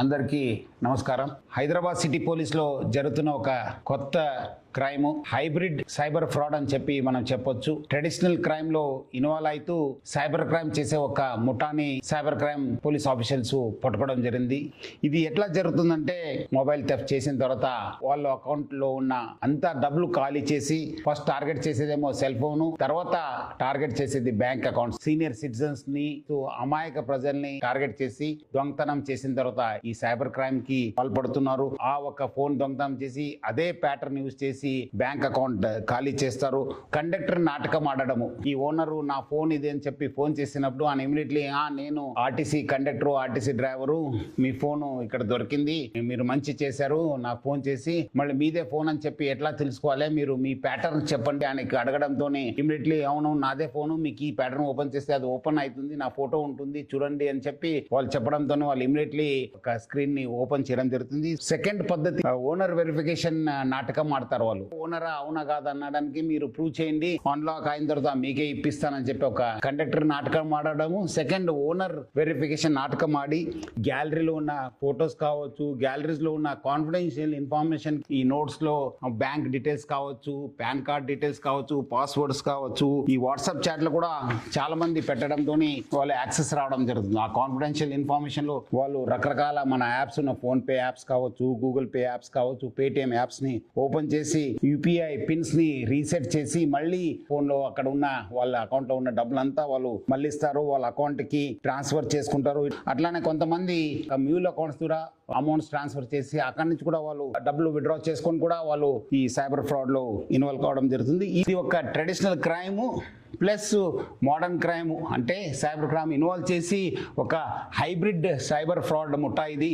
అందరికీ నమస్కారం. హైదరాబాద్ సిటీ పోలీస్లో జరుగుతున్న ఒక కొత్త క్రైమ్ హైబ్రిడ్ సైబర్ ఫ్రాడ్ అని చెప్పి మనం చెప్పొచ్చు. ట్రెడిషనల్ క్రైమ్ లో ఇన్వాల్వ్ అవుతూ సైబర్ క్రైమ్ చేసే ఒక ముఠాని సైబర్ క్రైమ్ పోలీస్ ఆఫీషియల్స్ పట్టుకోవడం జరిగింది. ఇది ఎట్లా జరుగుతుందంటే, మొబైల్ థెఫ్ట్ చేసిన తర్వాత వాళ్ళ అకౌంట్ లో ఉన్న అంత డబ్బులు ఖాళీ చేసి ఫస్ట్ టార్గెట్ చేసేదేమో సెల్ ఫోన్, తర్వాత టార్గెట్ చేసేది బ్యాంక్ అకౌంట్. సీనియర్ సిటిజన్స్ ని, అమాయక ప్రజల్ని టార్గెట్ చేసి దొంగతనం చేసిన తర్వాత ఈ సైబర్ క్రైమ్ కి పాల్పడుతున్నారు. ఆ ఒక ఫోన్ దొంగతనం చేసి అదే ప్యాటర్న్ యూజ్ చేసి బ్యాంక్ అకౌంట్ ఖాళీ చేస్తారు. కండక్టర్ నాటకం ఆడడము, ఈ ఓనరు నా ఫోన్ ఇది అని చెప్పి ఫోన్ చేసినప్పుడు ఆయన ఇమీడియట్లీ నేను ఆర్టీసీ కండక్టర్, ఆర్టీసీ డ్రైవరు, మీ ఫోన్ ఇక్కడ దొరికింది, మీరు మంచి చేశారు, నాకు ఫోన్ చేసి మళ్ళీ మీదే ఫోన్ అని చెప్పి ఎట్లా తెలుసుకోవాలి, మీరు మీ ప్యాటర్న్ చెప్పండి ఆయనకి అడగడంతో ఇమీడియట్లీ అవును నాదే ఫోన్, మీకు ఈ ప్యాటర్న్ ఓపెన్ చేస్తే అది ఓపెన్ అవుతుంది, నా ఫోటో ఉంటుంది చూడండి అని చెప్పి వాళ్ళు చెప్పడంతో వాళ్ళు ఇమీడియట్లీ ఒక స్క్రీన్ ని ఓపెన్ చేయడం జరుగుతుంది. సెకండ్ పద్ధతి ఓనర్ వెరిఫికేషన్ నాటకం ఆడతారు. వాళ్ళు ఓనరా అవునా కాదు అనడానికి మీరు ప్రూవ్ చేయండి, అన్లాక్ అయిన తర్వాత మీకే ఇప్పిస్తానని చెప్పి ఒక కండక్టర్ నాటకం ఆడడము. సెకండ్ ఓనర్ వెరిఫికేషన్ నాటకం ఆడి గ్యాలరీలో ఉన్న ఫొటోస్ కావచ్చు, గ్యాలరీస్ లో ఉన్న కాన్ఫిడెన్షియల్ ఇన్ఫర్మేషన్, ఈ నోట్స్ లో బ్యాంక్ డీటెయిల్స్ కావచ్చు, పాన్ కార్డ్ డీటెయిల్స్ కావచ్చు, పాస్వర్డ్స్ కావచ్చు, ఈ వాట్సాప్ చాట్ లో కూడా చాలా మంది పెట్టడంతో వాళ్ళు యాక్సెస్ రావడం జరుగుతుంది. ఆ కాన్ఫిడెన్షియల్ ఇన్ఫర్మేషన్ లో వాళ్ళు రకరకాల మన యాప్స్ ఉన్న ఫోన్ పే యాప్స్ కావచ్చు, గూగుల్ పే యాప్స్ కావచ్చు, పేటిఎం యాప్స్ ని ఓపెన్ చేసి యూపీఐ పిన్స్ ని రీసెట్ చేసి మళ్ళీ ఫోన్ లో అక్కడ ఉన్న వాళ్ళ అకౌంట్ లో ఉన్న డబ్బులంతా వాళ్ళు మళ్ళీ ఇస్తారు, వాళ్ళ అకౌంట్ కి ట్రాన్స్ఫర్ చేసుకుంటారు. అట్లానే కొంతమంది మ్యూల్ అకౌంట్స్ ద్వారా అమౌంట్స్ ట్రాన్స్ఫర్ చేసి అక్కడి నుంచి కూడా వాళ్ళు డబ్బులు విత్డ్రా చేసుకొని కూడా వాళ్ళు ఈ సైబర్ ఫ్రాడ్ లో ఇన్వాల్వ్ కావడం జరుగుతుంది. ఇది ఒక traditional crime plus modern crime, అంటే సైబర్ క్రైమ్ ఇన్వాల్వ్ చేసి ఒక హైబ్రిడ్ సైబర్ ఫ్రాడ్ ముఠా ఇది.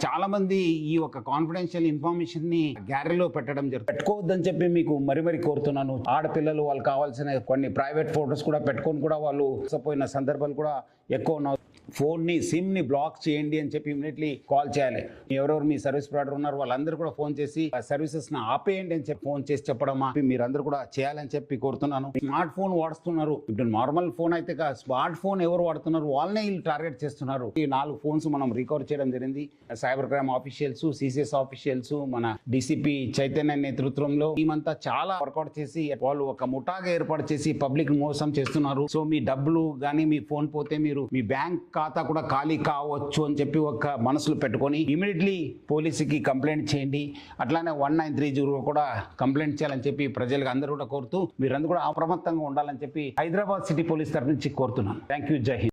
చాలా మంది ఈ ఒక కాన్ఫిడెన్షియల్ ఇన్ఫర్మేషన్ ని గ్యాలరీలో పెట్టడం జరుగుతుంది. పెట్టుకోవద్దని చెప్పి మీకు మరీ కోరుతున్నాను. ఆడపిల్లలు వాళ్ళు కావాల్సిన కొన్ని ప్రైవేట్ ఫోటోస్ కూడా పెట్టుకొని కూడా వాళ్ళు మోసపోయిన సందర్భాలు కూడా ఎక్కువ ఉన్నాయి. ఫోన్ ని సిమ్ ని బ్లాక్ చేయండి అని చెప్పి ఇమీడియట్లీ కాల్ చేయాలి. ఎవరెవరు మీ సర్వీస్ ప్రొవైడర్ ఉన్నారు వాళ్ళందరూ కూడా ఫోన్ చేసి సర్వీసెస్ ని ఆపేయండి అని చెప్పి ఫోన్ చేసి చెప్పడమా మీరందరూ కూడా చేయాలని చెప్పి కోరుతున్నాను. స్మార్ట్ ఫోన్ వాడుతున్నారు, ఇప్పుడు నార్మల్ ఫోన్ అయితే స్మార్ట్ ఫోన్ ఎవరు వాడుతున్నారు వాళ్ళనే వీళ్ళు టార్గెట్ చేస్తున్నారు. ఈ 4 ఫోన్స్ మనం రికవర్ చేయడం జరిగింది. Cyber crime officials, CCS officials, మన డిసిపి చైతన్య నేతృత్వంలో టీమంతా చాలా వర్కౌట్ చేసి వాళ్ళు ఒక ముఠాగా ఏర్పాటు చేసి పబ్లిక్ మోసం చేస్తున్నారు. సో మీ డబ్బులు కానీ మీ ఫోన్ పోతే మీరు మీ బ్యాంక్ ఖాతా కూడా ఖాళీ కావచ్చు అని చెప్పి ఒక మనసులో పెట్టుకొని ఇమీడియట్లీ పోలీసుకి కంప్లైంట్ చేయండి. అట్లానే 1930 కూడా కంప్లైంట్ చేయాలని చెప్పి ప్రజలకు అందరూ కూడా కోరుతూ మీరందరూ కూడా అప్రమత్తంగా ఉండాలని చెప్పి హైదరాబాద్ సిటీ పోలీస్ తరఫు నుంచి కోరుతున్నాను. Thank you. జై హింద్.